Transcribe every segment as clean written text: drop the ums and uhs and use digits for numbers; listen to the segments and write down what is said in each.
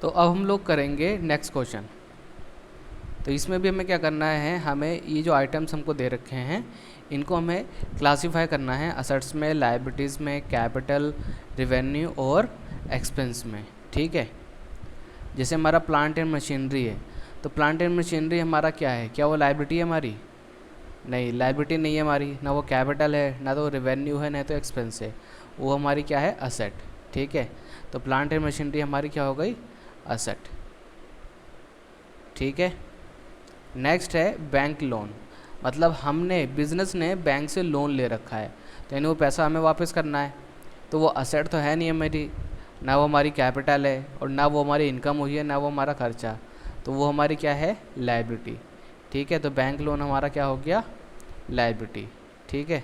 तो अब हम लोग करेंगे नेक्स्ट क्वेश्चन। तो इसमें भी हमें क्या करना है, हमें ये जो आइटम्स हमको दे रखे हैं इनको हमें क्लासीफाई करना है असेट्स में, लायबिलिटीज़ में, कैपिटल, रिवेन्यू और एक्सपेंस में। ठीक है, जैसे हमारा प्लांट एंड मशीनरी है, तो प्लांट एंड मशीनरी हमारा क्या है, क्या वो लायबिलिटी है हमारी? नहीं, लायबिलिटी नहीं है हमारी, ना वो कैपिटल है, ना तो रिवेन्यू है, ना तो एक्सपेंस है, वो हमारी क्या है, असेट। ठीक है, तो प्लांट एंड मशीनरी हमारी क्या हो गई, असेट। ठीक है, नेक्स्ट है बैंक लोन, मतलब हमने बिजनेस ने बैंक से लोन ले रखा है, तो यानी वो पैसा हमें वापस करना है, तो वो असेट तो है नहीं हमारी, ना वो हमारी कैपिटल है और ना वो हमारी इनकम हुई है, ना वो हमारा खर्चा, तो वो हमारी क्या है, लायबिलिटी। ठीक है, तो बैंक लोन हमारा क्या हो गया, लायबिलिटी। ठीक है,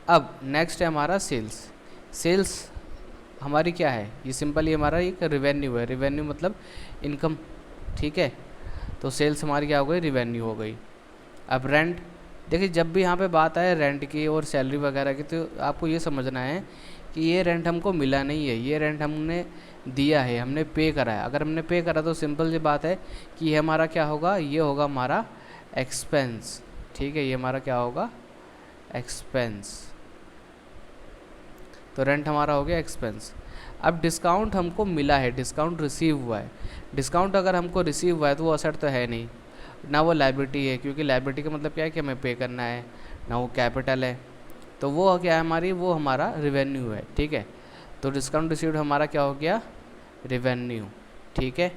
अब नेक्स्ट है हमारा सेल्स। सेल्स हमारी क्या है, ये सिंपल, ये हमारा एक रिवेन्यू है, रिवेन्यू मतलब इनकम। ठीक है, तो सेल्स हमारी क्या हो गई, रिवेन्यू हो गई। अब रेंट, देखिए जब भी यहाँ पे बात आए रेंट की और सैलरी वगैरह की, तो आपको ये समझना है कि ये रेंट हमको मिला नहीं है, ये रेंट हमने दिया है, हमने पे करा है। अगर हमने पे करा तो सिंपल सी बात है कि ये हमारा क्या होगा, ये होगा हमारा एक्सपेंस। ठीक है, ये हमारा क्या होगा, एक्सपेंस। तो रेंट हमारा हो गया एक्सपेंस। अब डिस्काउंट हमको मिला है, डिस्काउंट रिसीव हुआ है। डिस्काउंट अगर हमको रिसीव हुआ है तो वो असेट तो है नहीं, ना वो लायबिलिटी है, क्योंकि लायबिलिटी का मतलब क्या है कि हमें पे करना है, ना वो कैपिटल है, तो वो क्या है हमारी, वो हमारा रिवेन्यू है। ठीक है, तो डिस्काउंट रिसीव्ड हमारा क्या हो गया, रिवेन्यू। ठीक है,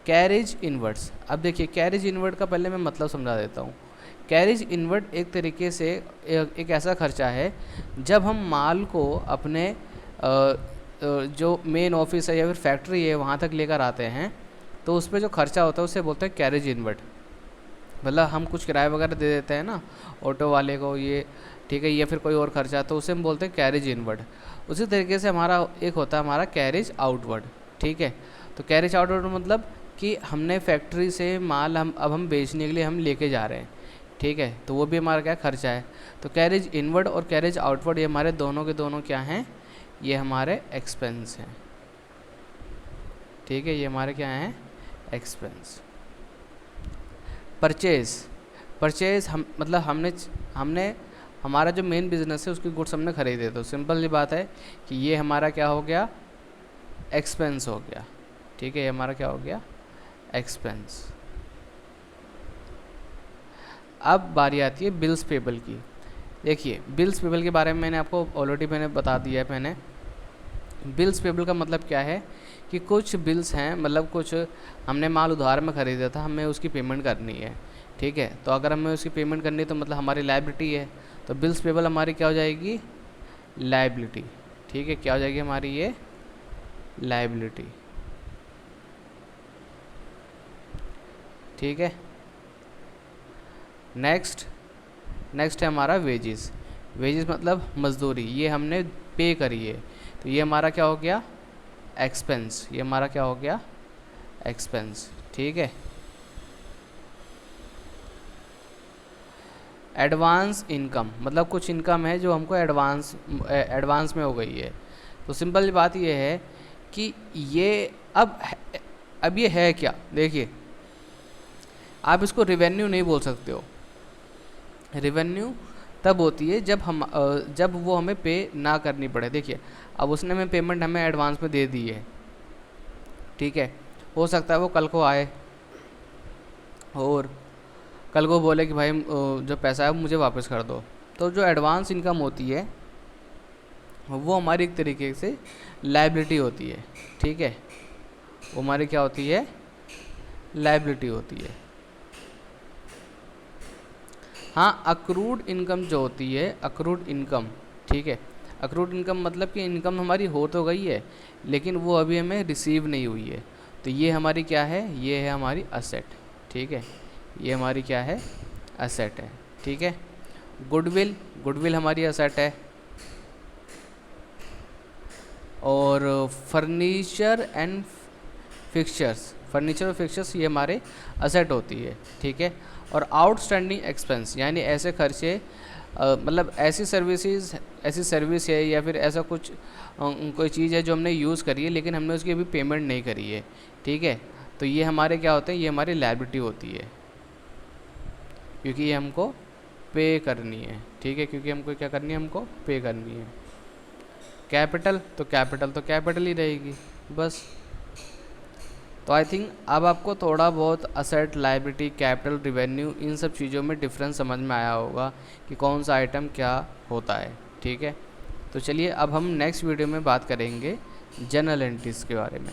कैरेज इनवर्ड्स, अब देखिए कैरेज इनवर्ड का पहले मैं मतलब समझा देता हूँ। कैरेज इनवर्ड एक तरीके से एक ऐसा खर्चा है जब हम माल को अपने जो मेन ऑफिस है या फिर फैक्ट्री है वहाँ तक लेकर आते हैं, तो उस पर जो खर्चा होता है उसे बोलते हैं कैरेज इनवर्ड। मतलब हम कुछ किराया वगैरह दे देते हैं ना ऑटो वाले को, ये ठीक है, या फिर कोई और खर्चा, तो उसे हम बोलते हैं कैरेज इनवर्ड। उसी तरीके से हमारा एक होता है हमारा कैरेज आउटवर्ड। ठीक है, तो कैरेज आउटवर्ड मतलब कि हमने फैक्ट्री से माल हम बेचने के लिए हम लेके जा रहे हैं। ठीक है, तो वो भी हमारा क्या खर्चा है। तो कैरेज इनवर्ड और कैरेज आउटवर्ड ये हमारे दोनों के दोनों क्या हैं, ये हमारे एक्सपेंस हैं। ठीक है, ये हमारे क्या हैं, एक्सपेंस। परचेज, परचेज हम मतलब हमने हमारा जो मेन बिजनेस है उसकी गुड्स हमने खरीदे, तो सिंपल सी बात है कि ये हमारा क्या हो गया, एक्सपेंस हो गया। ठीक है, ये हमारा क्या हो गया, एक्सपेंस। अब बारी आती है बिल्स पेबल की। देखिए बिल्स पेबल के बारे में मैंने आपको ऑलरेडी बता दिया है। मैंने बिल्स पेबल का मतलब क्या है कि कुछ बिल्स हैं, मतलब कुछ हमने माल उधार में ख़रीदा था, हमें उसकी पेमेंट करनी है। ठीक है, तो अगर हमें उसकी पेमेंट करनी है तो मतलब हमारी लायबिलिटी है, तो बिल्स पेबल हमारी क्या हो जाएगी, लायबिलिटी। ठीक है, क्या हो जाएगी हमारी ये, लायबिलिटी। ठीक है, नेक्स्ट है हमारा वेजेस। वेजेस मतलब मजदूरी, ये हमने पे करी है, तो ये हमारा क्या हो गया, एक्सपेंस। ये हमारा क्या हो गया, एक्सपेंस। ठीक है, एडवांस इनकम मतलब कुछ इनकम है जो हमको एडवांस में हो गई है। तो सिंपल बात ये है कि ये अब ये है क्या, देखिए आप इसको रिवेन्यू नहीं बोल सकते हो। रिवेन्यू तब होती है जब वो हमें पे ना करनी पड़े। देखिए अब उसने हमें पेमेंट हमें एडवांस में दे दी है, ठीक है, हो सकता है वो कल को आए और कल को बोले कि भाई जो पैसा है मुझे वापस कर दो। तो जो एडवांस इनकम होती है वो हमारी एक तरीके से लायबिलिटी होती है। ठीक है, वो हमारी क्या होती है, लायबिलिटी होती है। हाँ, अक्रूड इनकम जो होती है, अक्रूड इनकम, ठीक है, अक्रूड इनकम मतलब कि इनकम हमारी हो तो गई है लेकिन वो अभी हमें रिसीव नहीं हुई है, तो ये हमारी क्या है, ये है हमारी असेट। ठीक है, ये हमारी क्या है, असेट है। ठीक है, गुडविल, गुडविल हमारी असेट है। और फर्नीचर एंड फिक्चर्स, फर्नीचर और फिक्चर्स ये हमारे असेट होती है। ठीक है, और आउटस्टैंडिंग एक्सपेंस यानी ऐसे खर्चे मतलब ऐसी सर्विसेज ऐसी सर्विस है या फिर ऐसा कुछ कोई चीज़ है जो हमने यूज़ करी है लेकिन हमने उसकी अभी पेमेंट नहीं करी है, ठीक है। तो ये हमारे क्या होते हैं, ये हमारी लायबिलिटी होती है, क्योंकि ये हमको पे करनी है, ठीक है, क्योंकि हमको क्या करनी है, हमको पे करनी है। कैपिटल तो कैपिटल ही रहेगी बस। तो आई थिंक अब आपको थोड़ा बहुत असेट, लायबिलिटी, कैपिटल, रिवेन्यू, इन सब चीज़ों में डिफरेंस समझ में आया होगा कि कौन सा आइटम क्या होता है, ठीक है। तो चलिए अब हम नेक्स्ट वीडियो में बात करेंगे जर्नल एंट्रीज़ के बारे में।